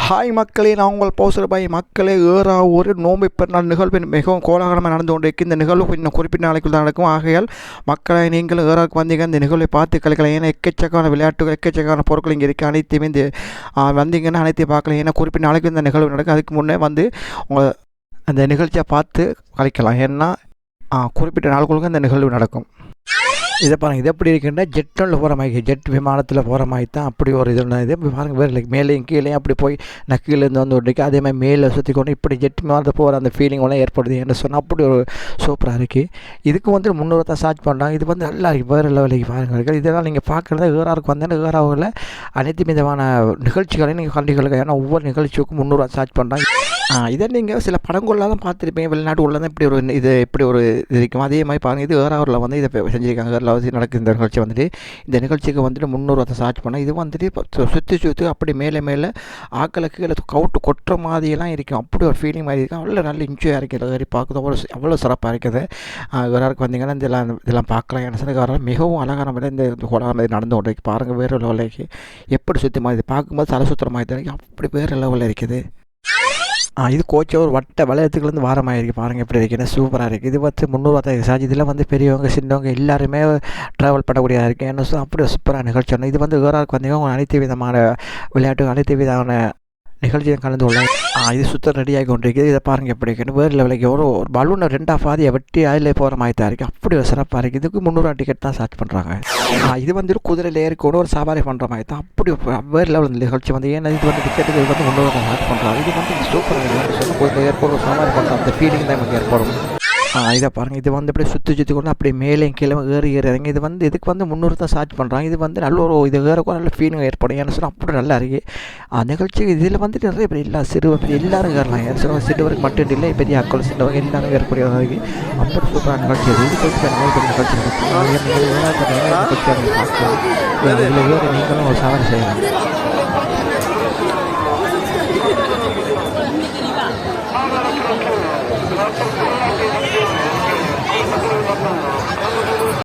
Hi மக்களே, நான் உங்கள் பௌசர் பாய். மக்களே, ஒரு நோன்பு பெருநாள் நிகழ்வு மிகவும் கோலாகலமாக நடந்து கொண்டிருக்கு. இந்த நிகழ்வு இன்னும் குறிப்பிட்ட நாளைக்குள் தான் நடக்கும். ஆகையால் மக்களை நீங்கள் ஏறாவுக்கு வந்தீங்க இந்த நிகழ்வை பார்த்து கலைக்கலாம். ஏன்னா எக்கச்சக்கான விளையாட்டுகள், எக்கச்சக்கான பொருட்கள் இங்கே இருக்குது. அனைத்தையுமே இந்த வந்தீங்கன்னா அனைத்தையும் பார்க்கலாம். ஏன்னா குறிப்பிட்ட நாளைக்கு இந்த நிகழ்வு நடக்கும். அதுக்கு முன்னே வந்து உங்கள் அந்த நிகழ்ச்சியை பார்த்து கலைக்கலாம். ஏன்னா குறிப்பிட்ட நாளுக்குள்ள இந்த நிகழ்வு நடக்கும். இதை பாருங்கள், இது எப்படி இருக்குன்னா ஜெட்டில் போகிற மாதிரி, ஜெட் விமானத்தில் போகிற மாதிரி தான் அப்படி ஒரு இது இது பாருங்கள். வேறு இல்லை, மேலேயும் கீழே அப்படி போய் கீழேருந்து வந்து விட்டுருக்கு. அதே மாதிரி மேலே சுற்றி கொண்டு இப்படி ஜெட் விமானத்தில் போகிற அந்த ஃபீலிங் எல்லாம் ஏற்படுது என்று சொன்னால் அப்படி ஒரு சூப்பராக இருக்குது. இதுக்கு வந்து 300 தான் சார்ஜ் பண்ணுறாங்க. இது வந்து நல்லா இருக்குது, வேறு லெவலுக்கு பாருங்கள். இதெல்லாம் நீங்கள் பார்க்குறது ஏறாருக்கு வந்தேன்னா ஏறாவில் அனைத்து விதமான நிகழ்ச்சிகளையும் நீங்கள் கண்டிக்கலாம். ஏன்னா ஒவ்வொரு நிகழ்ச்சிக்கும் 300 சார்ஜ் பண்ணுறாங்க. இதை நீங்கள் சில படங்கள்லாம் தான் பார்த்துருப்பீங்க. வெளிநாட்டு உள்ள தான் இப்படி ஒரு இது இப்படி ஒரு இது இருக்கும். அதே மாதிரி பாருங்கள், இது ஏறாவூரில் வந்து இதை செஞ்சுருக்காங்க. ஏறாவது நடக்குது இந்த நிகழ்ச்சி வந்துட்டு. இந்த நிகழ்ச்சிக்கு வந்துட்டு 300 சார்ஜ் பண்ணால் இது வந்துட்டு சுற்றி அப்படி மேலே ஆக்களுக்கு கீழே கவுட்டு கொட்டுற மாதிரியெல்லாம் இருக்கும். அப்படி ஒரு ஃபீலிங் மாதிரி இருக்கும். அவ்வளோ நல்ல என்ஜாயாக இருக்குது. ஏறி பார்க்குறது அவ்வளோ சிறப்பாக இருக்குது. வேறாருக்கு வந்தீங்கன்னா இதெல்லாம் பார்க்கலாம். என்ன சொன்ன மிகவும் அழகான மாதிரி இந்த கோலாக நடந்து கொண்டு பாருங்கள். வேறு லெவலுக்கு எப்படி சுற்றி மாதிரி பார்க்கும்போது தலை சுற்றுற மாதிரி தான் அப்படி வேறு லெவலில் இருக்குது. இது கோச்சை ஒரு வட்ட வளையத்துக்குலேருந்து வாரமாக இருக்குது. பாருங்கள் எப்படி இருக்குன்னு சூப்பராக இருக்குது. இது வந்து 360 சார்ஜ். இதில் வந்து பெரியவங்க சின்னவங்க எல்லாருமே ட்ராவல் பண்ணக்கூடியதாக இருக்குது. என்ன அப்படி சூப்பராக நிகழ்ச்சி ஒன்று. இது வந்து வேறாருக்கு வந்தீங்கன்னா அனைத்து விதமான விளையாட்டு, அனைத்து விதமான நிகழ்ச்சியை கலந்து கொள்ள இது சுத்தம் ரெடியாகி கொண்டிருக்குது. இதை பாருங்கள் எப்படி இருக்குன்னு. வேறு லெவலுக்கு ஒரு பலூனை 2 பாதியை வெட்டி அதில் போகிற மாதிரி தான் இருக்குது. அப்படி ஒரு சிறப்பாக இருக்குது. இதுக்கு 300 டிக்கெட் தான் சார்ஜ் பண்ணுறாங்க. இது வந்து குதிரையில் ஏறிக்கூட ஒரு சவாரி பண்ணுற மாதிரி தான். அப்படி வேறு லெவல் நிகழ்ச்சி வந்து. ஏன்னா இது வந்து டிக்கெட்டுக்கு வந்து 300 தான் சார்ஜ் பண்ணுறாங்க. இது வந்து சூப்பராக சொன்னால் குதிரை ஏற்படும், ஒரு சவாரி பண்ணுற அந்த ஃபீலிங் தான் நமக்கு ஏற்படும். இதை பாருங்கள், இது வந்து அப்படியே சுற்றி கொண்டு அப்படியே மேலே கீழே ஏறி இறங்கி இது வந்து இதுக்கு வந்து 300 தான் சார்ஜ் பண்ணுறாங்க. இது வந்து நல்ல ஒரு இது ஏறக்கும் நல்ல ஃபீலிங் ஏற்படும். ஏன்னு சொன்னால் அப்படி நல்லா இருக்குது நிகழ்ச்சி. இதில் வந்து நிறைய பேர் இல்லை, சிறுவர் எல்லோரும் ஏறலாம். ஏன்னு சொன்னால் சிறுவருக்கு மட்டும் இல்லை, பெரிய அக்கள் சின்னவங்க எல்லாரும் ஏற்படுகிறது இருக்குது. அப்படி சூப்பராக நிகழ்ச்சி. இது குறித்து நிகழ்ச்சி பார்க்கலாம். இதில் வேறு நீங்களும் ஒரு சாதனை செய்யலாம்.